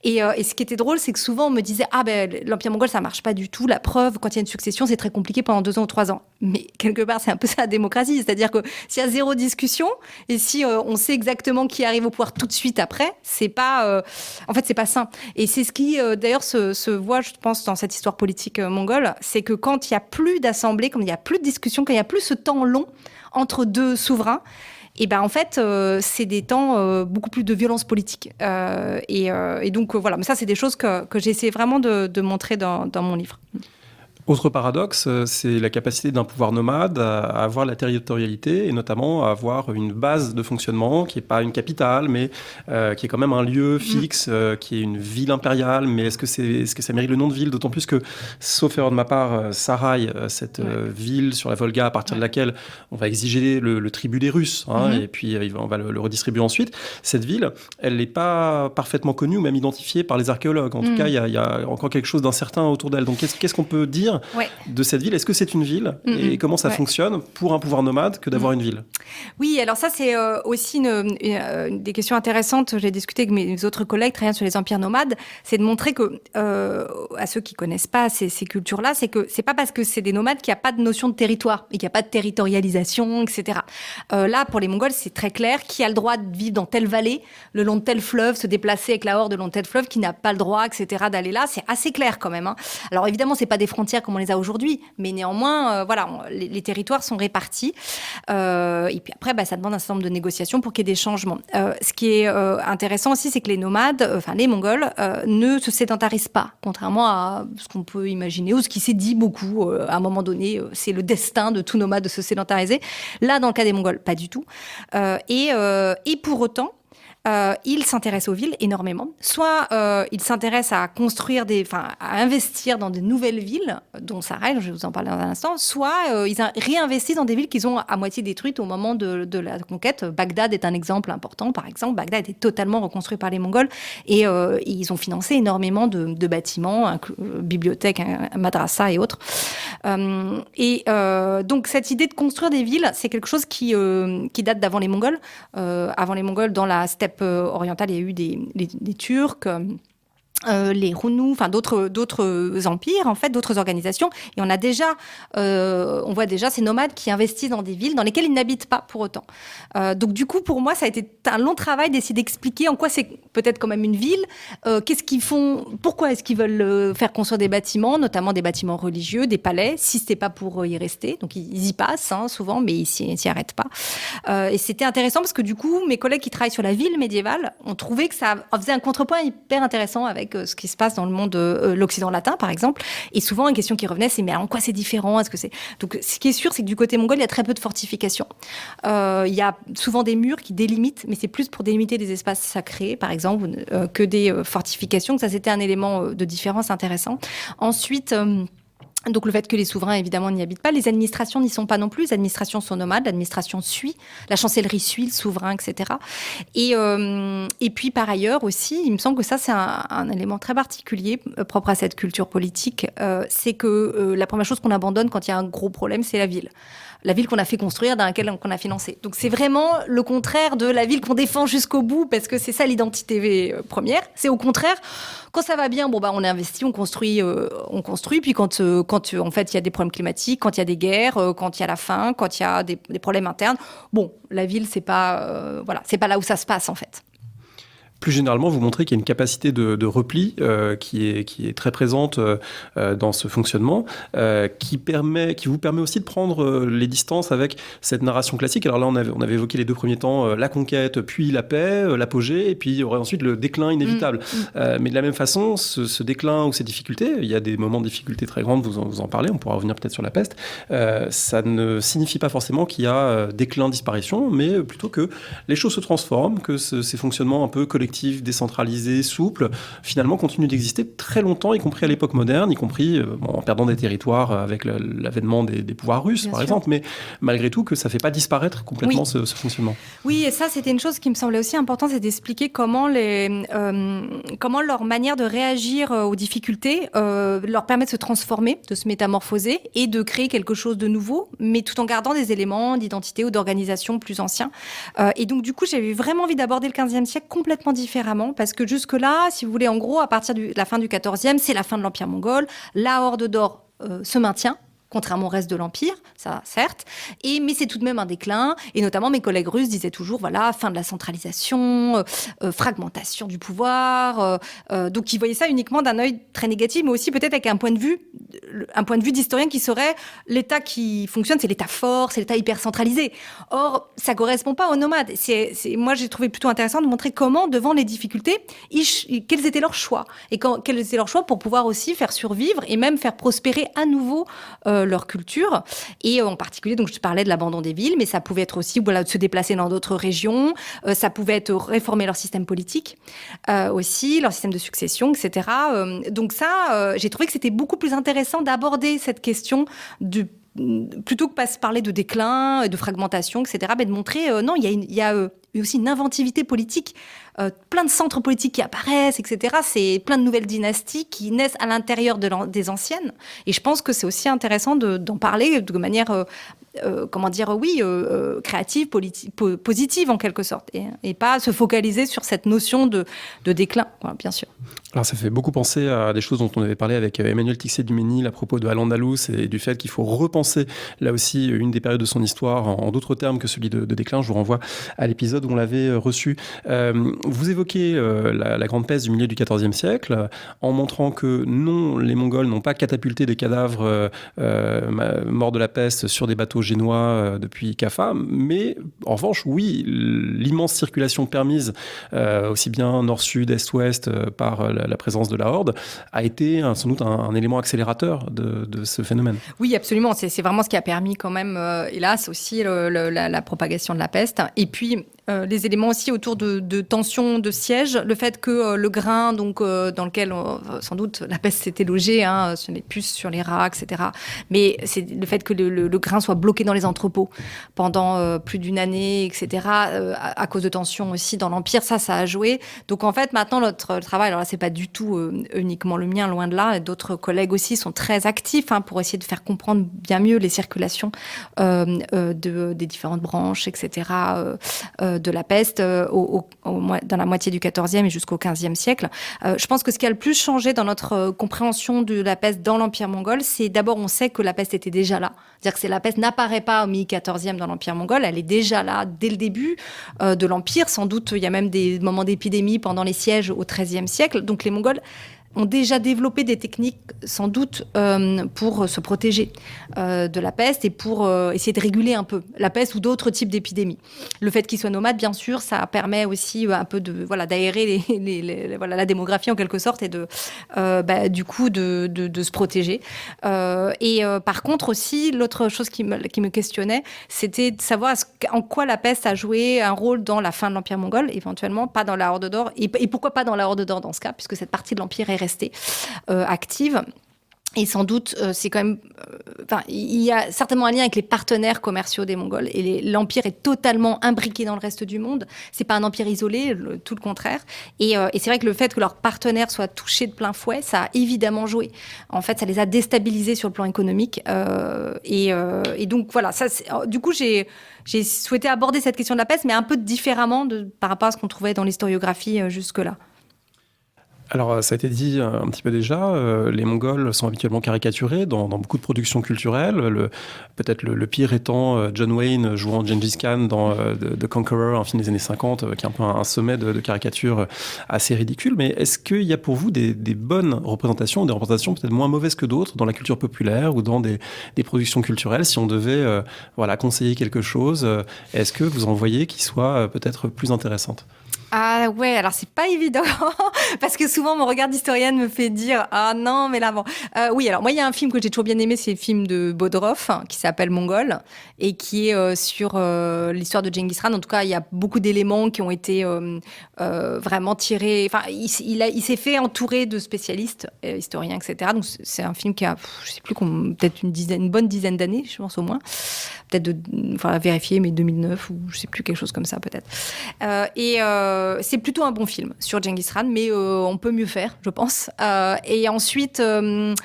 Speaker 2: Et ce qui était drôle, c'est que souvent on me disait « Ah ben l'Empire mongol, ça marche pas du tout. La preuve, quand il y a une succession, c'est très compliqué pendant 2 ans ou 3 ans. » Mais quelque part, c'est un peu ça la démocratie. C'est-à-dire que s'il y a 0 discussion et si on sait exactement qui arrive au pouvoir tout de suite après, c'est pas sain. Et c'est ce qui d'ailleurs se voit, je pense, dans cette histoire politique mongole, c'est que quand il y a plus d'assemblée, quand il y a plus de discussion, quand il y a plus ce temps long entre 2 souverains, et ben en fait, c'est des temps beaucoup plus de violence politique. Et donc voilà, mais ça c'est des choses que j'essaie vraiment de montrer dans mon livre.
Speaker 1: Autre paradoxe, c'est la capacité d'un pouvoir nomade à avoir la territorialité et notamment à avoir une base de fonctionnement qui n'est pas une capitale, mais qui est quand même un lieu fixe, qui est une ville impériale. Mais est-ce que ça mérite le nom de ville ? D'autant plus que, sauf erreur de ma part, Saraï, cette ville sur la Volga à partir de laquelle on va exiger le tribut des Russes, et puis on va le redistribuer ensuite. Cette ville, elle n'est pas parfaitement connue ou même identifiée par les archéologues. En tout cas, il y a encore quelque chose d'incertain autour d'elle. Donc qu'est-ce qu'on peut dire de cette ville ? Est-ce que c'est une ville ? Et comment ça fonctionne pour un pouvoir nomade que d'avoir une ville ?
Speaker 2: Oui, alors ça, c'est aussi une des questions intéressantes. J'ai discuté avec mes autres collègues travaillant sur les empires nomades. C'est de montrer que, à ceux qui connaissent pas ces cultures-là, c'est que c'est pas parce que c'est des nomades qu'il n'y a pas de notion de territoire et qu'il n'y a pas de territorialisation, etc. Là, pour les Mongols, c'est très clair. Qui a le droit de vivre dans telle vallée, le long de tel fleuve, se déplacer avec la horde le long de tel fleuve, qui n'a pas le droit, etc., d'aller là. C'est assez clair quand même. Alors évidemment, c'est pas des frontières comme on les a aujourd'hui, mais néanmoins, les territoires sont répartis. Et puis après, ça demande un certain nombre de négociations pour qu'il y ait des changements. Ce qui est intéressant aussi, c'est que les nomades, les Mongols, ne se sédentarisent pas, contrairement à ce qu'on peut imaginer ou ce qui s'est dit beaucoup à un moment donné. C'est le destin de tout nomade de se sédentariser. Là, dans le cas des Mongols, pas du tout. Et pour autant, ils s'intéressent aux villes énormément. Soit ils s'intéressent à construire à investir dans de nouvelles villes, dont Saraï, je vais vous en parler dans un instant. Soit ils réinvestissent dans des villes qu'ils ont à moitié détruites au moment de la conquête. Bagdad est un exemple important, par exemple. Bagdad a été totalement reconstruit par les Mongols et ils ont financé énormément de bâtiments, bibliothèques, madrasa et autres. Donc cette idée de construire des villes, c'est quelque chose qui date d'avant les Mongols. Avant les Mongols, dans la steppe orientale, il y a eu des Turcs, les Rounous, d'autres empires, en fait, d'autres organisations. Et on voit déjà ces nomades qui investissent dans des villes dans lesquelles ils n'habitent pas pour autant. Donc du coup, pour moi, ça a été un long travail d'essayer d'expliquer en quoi c'est peut-être quand même une ville, qu'est-ce qu'ils font, pourquoi est-ce qu'ils veulent faire construire des bâtiments, notamment des bâtiments religieux, des palais, si c'était pas pour y rester. Donc ils y passent souvent, mais ils s'y arrêtent pas. Et c'était intéressant parce que du coup, mes collègues qui travaillent sur la ville médiévale ont trouvé que ça faisait un contrepoint hyper intéressant avec ce qui se passe dans le monde de l'Occident latin, par exemple. Et souvent, une question qui revenait, c'est mais en quoi c'est différent ? Donc, ce qui est sûr, c'est que du côté mongol, il y a très peu de fortifications. Il y a souvent des murs qui délimitent, mais c'est plus pour délimiter des espaces sacrés, par exemple, que des fortifications. Ça, c'était un élément de différence intéressant. Ensuite, donc le fait que les souverains, évidemment, n'y habitent pas. Les administrations n'y sont pas non plus. Les administrations sont nomades. L'administration suit. La chancellerie suit le souverain, etc. Et puis, par ailleurs aussi, il me semble que ça, c'est un élément très particulier propre à cette culture politique. C'est que la première chose qu'on abandonne quand il y a un gros problème, c'est la ville. La ville qu'on a fait construire, dans laquelle on a financé. Donc c'est vraiment le contraire de la ville qu'on défend jusqu'au bout, parce que c'est ça l'identité première. C'est au contraire, quand ça va bien, on investit, on construit. Puis quand en fait il y a des problèmes climatiques, quand il y a des guerres, quand il y a la faim, quand il y a des problèmes internes, la ville c'est pas là où ça se passe en fait.
Speaker 1: plus généralement, vous montrez qu'il y a une capacité de repli qui est très présente dans ce fonctionnement, qui vous permet aussi de prendre les distances avec cette narration classique. Alors là, on avait évoqué les 2 premiers temps, la conquête, puis la paix, l'apogée, et puis il y aurait ensuite le déclin inévitable. Mais de la même façon, ce déclin ou ces difficultés, il y a des moments de difficulté très grandes, vous en parlez, on pourra revenir peut-être sur la peste, ça ne signifie pas forcément qu'il y a déclin, disparition, mais plutôt que les choses se transforment, que ces fonctionnements un peu collectifs, décentralisés, souples, finalement continuent d'exister très longtemps, y compris à l'époque moderne, y compris en perdant des territoires avec l'avènement des pouvoirs russes, par exemple, mais malgré tout que ça ne fait pas disparaître complètement ce fonctionnement.
Speaker 2: Oui, et ça, c'était une chose qui me semblait aussi importante, c'est d'expliquer comment leur manière de réagir aux difficultés leur permet de se transformer, de se métamorphoser et de créer quelque chose de nouveau, mais tout en gardant des éléments d'identité ou d'organisation plus anciens. Et donc, du coup, j'avais vraiment envie d'aborder le XVe siècle complètement différemment, parce que jusque-là, si vous voulez, en gros, à partir de la fin du XIVe, c'est la fin de l'Empire mongol, la Horde d'or se maintient, contrairement au reste de l'Empire, ça certes, mais c'est tout de même un déclin, et notamment mes collègues russes disaient toujours, voilà, fin de la centralisation, fragmentation du pouvoir, donc ils voyaient ça uniquement d'un œil très négatif, mais aussi peut-être avec un point de vue d'historien qui serait l'État qui fonctionne, c'est l'État fort, c'est l'État hyper centralisé. Or, ça correspond pas aux nomades. Moi, j'ai trouvé plutôt intéressant de montrer comment, devant les difficultés, quels étaient leurs choix, et quels étaient leurs choix pour pouvoir aussi faire survivre et même faire prospérer à nouveau leur culture, et en particulier, donc je parlais de l'abandon des villes, mais ça pouvait être aussi de se déplacer dans d'autres régions, ça pouvait être réformer leur système politique, aussi, leur système de succession, etc. Donc ça, j'ai trouvé que c'était beaucoup plus intéressant d'aborder cette question plutôt que de parler de déclin, de fragmentation, etc., mais de montrer, non, il y a aussi une inventivité politique, plein de centres politiques qui apparaissent, etc. C'est plein de nouvelles dynasties qui naissent à l'intérieur des anciennes. Et je pense que c'est aussi intéressant d'en parler de manière, créative, positive en quelque sorte, et pas se focaliser sur cette notion de déclin, bien sûr.
Speaker 1: Alors ça fait beaucoup penser à des choses dont on avait parlé avec Emmanuel Tixet-Duménil à propos de Al-Andalus et du fait qu'il faut repenser là aussi une des périodes de son histoire en d'autres termes que celui de déclin. Je vous renvoie à l'épisode où on l'avait reçu. Vous évoquez la grande peste du milieu du XIVe siècle en montrant que non, les Mongols n'ont pas catapulté des cadavres morts de la peste sur des bateaux génois depuis Kaffa, mais en revanche, oui, l'immense circulation permise aussi bien nord-sud, est-ouest par la présence de la Horde a été sans doute un élément accélérateur de ce phénomène.
Speaker 2: Oui, absolument. C'est vraiment ce qui a permis quand même, hélas, aussi la propagation de la peste. Et puis, les éléments aussi autour de tensions, de sièges, le fait que le grain, donc, dans lequel sans doute la peste s'était logée, sur les puces, sur les rats, etc. Mais c'est le fait que le grain soit bloqué dans les entrepôts pendant plus d'une année, etc., à cause de tensions aussi dans l'Empire, ça a joué. Donc en fait, maintenant, notre travail, alors là, c'est pas du tout uniquement le mien, loin de là, et d'autres collègues aussi sont très actifs pour essayer de faire comprendre bien mieux les circulations des différentes branches, etc., de la peste dans la moitié du XIVe et jusqu'au XVe siècle. Je pense que ce qui a le plus changé dans notre compréhension de la peste dans l'Empire mongol, c'est d'abord on sait que la peste était déjà là. C'est-à-dire que la peste n'apparaît pas au mi-XIVe dans l'Empire mongol, elle est déjà là dès le début de l'Empire. Sans doute, il y a même des moments d'épidémie pendant les sièges au XIIIe siècle. Donc les Mongols ont déjà développé des techniques, sans doute, pour se protéger de la peste et pour essayer de réguler un peu la peste ou d'autres types d'épidémies. Le fait qu'ils soient nomades, bien sûr, ça permet aussi un peu d'aérer la démographie en quelque sorte et du coup de se protéger. Par contre aussi, l'autre chose qui me questionnait, c'était de savoir en quoi la peste a joué un rôle dans la fin de l'Empire mongol, éventuellement, pas dans la Horde d'or, et pourquoi pas dans la Horde d'or dans ce cas, puisque cette partie de l'Empire est restée active. Et sans doute, c'est quand même... il y a certainement un lien avec les partenaires commerciaux des Mongols. Et l'Empire est totalement imbriqué dans le reste du monde. C'est pas un empire isolé, tout le contraire. Et c'est vrai que le fait que leurs partenaires soient touchés de plein fouet, ça a évidemment joué. En fait, ça les a déstabilisés sur le plan économique. Et donc, voilà. Du coup, j'ai souhaité aborder cette question de la peste, mais un peu différemment par rapport à ce qu'on trouvait dans l'historiographie jusque-là.
Speaker 1: Alors, ça a été dit un petit peu déjà, les Mongols sont habituellement caricaturés dans beaucoup de productions culturelles. Peut-être le pire étant John Wayne jouant Gengis Khan dans The Conqueror, un film des années 50, qui est un peu un sommet de caricature assez ridicule. Mais est-ce qu'il y a pour vous des bonnes représentations, des représentations peut-être moins mauvaises que d'autres dans la culture populaire ou dans des productions culturelles? Si on devait conseiller quelque chose, est-ce que vous en voyez qui soit peut-être plus intéressante?
Speaker 2: Ah ouais, alors c'est pas évident parce que souvent mon regard d'historienne me fait dire ah non mais là bon. Oui, alors moi il y a un film que j'ai toujours bien aimé, c'est le film de Bodrov qui s'appelle Mongol et qui est sur l'histoire de Gengis Khan. En tout cas, il y a beaucoup d'éléments qui ont été vraiment tirés. Enfin, il s'est fait entourer de spécialistes, historiens, etc. Donc c'est un film qui a, je sais plus, peut-être une bonne dizaine d'années, je pense au moins. Peut-être à vérifier, mais 2009 ou je sais plus, quelque chose comme ça peut-être. C'est plutôt un bon film sur Gengis Khan, mais on peut mieux faire, je pense. Et ensuite, il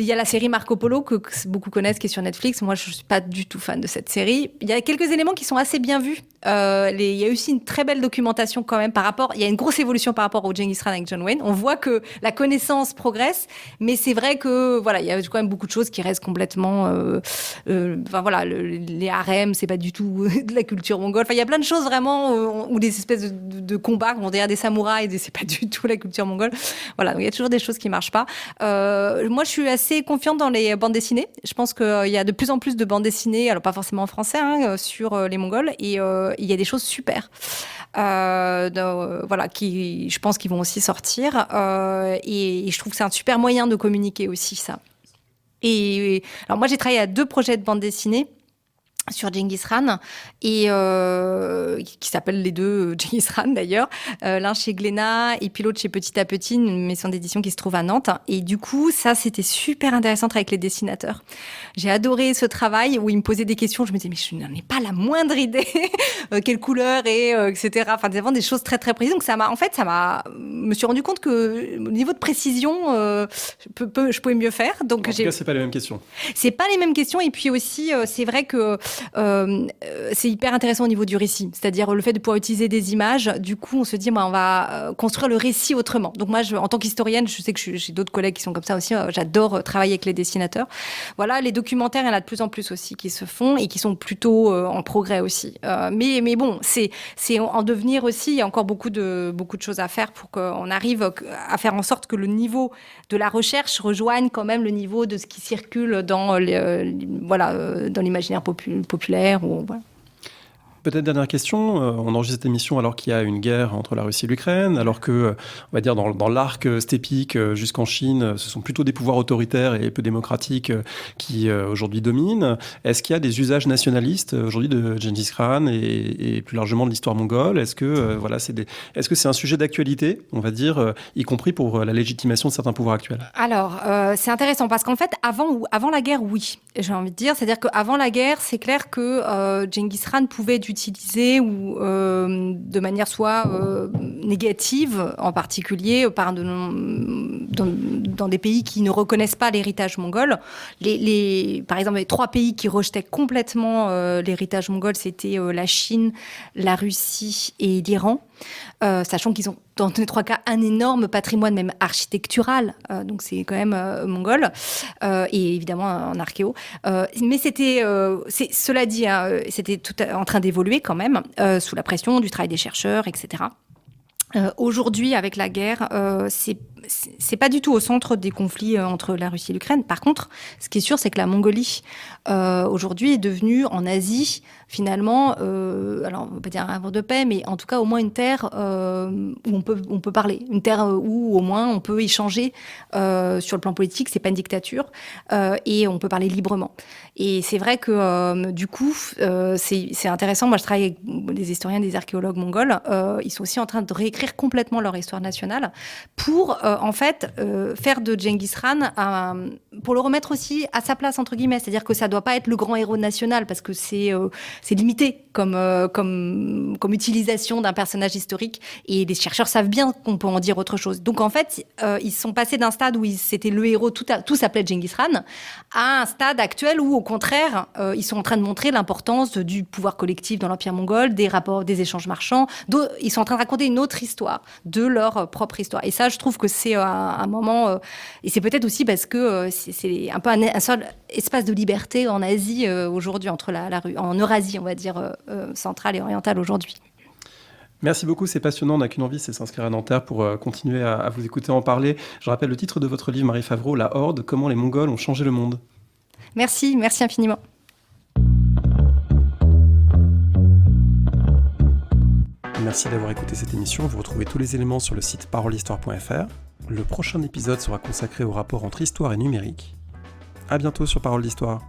Speaker 2: y a la série Marco Polo que beaucoup connaissent, qui est sur Netflix. Moi, je ne suis pas du tout fan de cette série. Il y a quelques éléments qui sont assez bien vus. Il y a aussi une très belle documentation quand même il y a une grosse évolution par rapport au Gengis Khan avec John Wayne. On voit que la connaissance progresse, mais c'est vrai que il y a quand même beaucoup de choses qui restent complètement. Les harems, c'est pas du tout de la culture mongole. Enfin, il y a plein de choses vraiment ou des espèces de combats, on dirait des samouraïs, et c'est pas du tout la culture mongole. Voilà, donc il y a toujours des choses qui marchent pas. Moi, je suis assez confiante dans les bandes dessinées. Je pense qu'il y a de plus en plus de bandes dessinées, alors pas forcément en français, sur les Mongols, et il y a des choses super. Qui, je pense qu'ils vont aussi sortir. Et je trouve que c'est un super moyen de communiquer aussi, ça. Et alors moi, j'ai travaillé à 2 projets de bande dessinée sur Gengis Khan, et qui s'appellent les 2 Gengis Khan d'ailleurs, l'un chez Glénat et puis l'autre chez Petit à Petit, une maison d'édition qui se trouve à Nantes. Et du coup, ça, c'était super intéressant avec les dessinateurs. J'ai adoré ce travail où ils me posaient des questions, je me disais mais je n'en ai pas la moindre idée quelle couleur et etc. Enfin, vraiment des choses très très précises. Donc me suis rendu compte que au niveau de précision, je pouvais mieux faire. Donc
Speaker 1: en tout cas, c'est pas les mêmes questions.
Speaker 2: C'est pas les mêmes questions, et puis aussi c'est vrai que c'est hyper intéressant au niveau du récit, c'est-à-dire le fait de pouvoir utiliser des images. Du coup, on se dit, on va construire le récit autrement. Donc moi, en tant qu'historienne, je sais que j'ai d'autres collègues qui sont comme ça aussi. J'adore travailler avec les dessinateurs. Voilà, les documentaires, il y en a de plus en plus aussi qui se font et qui sont plutôt en progrès aussi. Mais bon, c'est en devenir aussi. Il y a encore beaucoup de choses à faire pour qu'on arrive à faire en sorte que le niveau de la recherche rejoigne quand même le niveau de ce qui circule dans dans l'imaginaire populaire. Voilà.
Speaker 1: Peut-être dernière question, on enregistre cette émission alors qu'il y a une guerre entre la Russie et l'Ukraine, alors que, on va dire, dans l'arc steppique jusqu'en Chine, ce sont plutôt des pouvoirs autoritaires et peu démocratiques qui aujourd'hui dominent. Est-ce qu'il y a des usages nationalistes aujourd'hui de Gengis Khan et plus largement de l'histoire mongole? Est-ce que est-ce que c'est un sujet d'actualité, on va dire, y compris pour la légitimation de certains pouvoirs actuels?
Speaker 2: Alors, c'est intéressant parce qu'en fait, avant la guerre, oui, j'ai envie de dire. C'est-à-dire qu'avant la guerre, c'est clair que Gengis Khan pouvait être utilisé ou de manière soit négative, en particulier dans des pays qui ne reconnaissent pas l'héritage mongol. Par exemple, les 3 pays qui rejetaient complètement l'héritage mongol, c'était la Chine, la Russie et l'Iran. Sachant qu'ils ont dans les 3 cas un énorme patrimoine même architectural, donc c'est quand même mongol, et évidemment en archéo. Mais cela dit, c'était tout en train d'évoluer quand même, sous la pression du travail des chercheurs, etc. Aujourd'hui, avec la guerre, c'est pas du tout au centre des conflits entre la Russie et l'Ukraine. Par contre, ce qui est sûr, c'est que la Mongolie, aujourd'hui, est devenue, en Asie, finalement, alors on va pas dire un havre de paix, mais en tout cas au moins une terre où on peut parler, une terre où au moins on peut échanger sur le plan politique. C'est pas une dictature, et on peut parler librement. Et c'est vrai que du coup, c'est intéressant. Moi, je travaille avec des historiens, des archéologues mongols. Ils sont aussi en train de réécrire complètement leur histoire nationale pour en fait, faire de Genghis Khan, pour le remettre aussi à sa place, entre guillemets. C'est-à-dire que ça doit pas être le grand héros national, parce que c'est limité comme utilisation d'un personnage historique. Et les chercheurs savent bien qu'on peut en dire autre chose. Donc, en fait, ils sont passés d'un stade où c'était le héros, tout s'appelait Genghis Khan, à un stade actuel où, au contraire, ils sont en train de montrer l'importance du pouvoir collectif dans l'Empire mongol, des rapports, des échanges marchands. Ils sont en train de raconter une autre histoire, de leur propre histoire. Et ça, je trouve que c'est un moment... et c'est peut-être aussi parce que c'est un peu un seul espace de liberté en Asie aujourd'hui, entre la rue, en Eurasie, on va dire, centrale et orientale aujourd'hui.
Speaker 1: Merci beaucoup, c'est passionnant. On n'a qu'une envie, c'est s'inscrire à Nanterre pour continuer à vous écouter en parler. Je rappelle le titre de votre livre, Marie Favreau, La Horde, comment les Mongols ont changé le monde.
Speaker 2: Merci infiniment.
Speaker 1: Merci d'avoir écouté cette émission. Vous retrouvez tous les éléments sur le site parolehistoire.fr. Le prochain épisode sera consacré au rapport entre histoire et numérique. À bientôt sur Parole d'Histoire.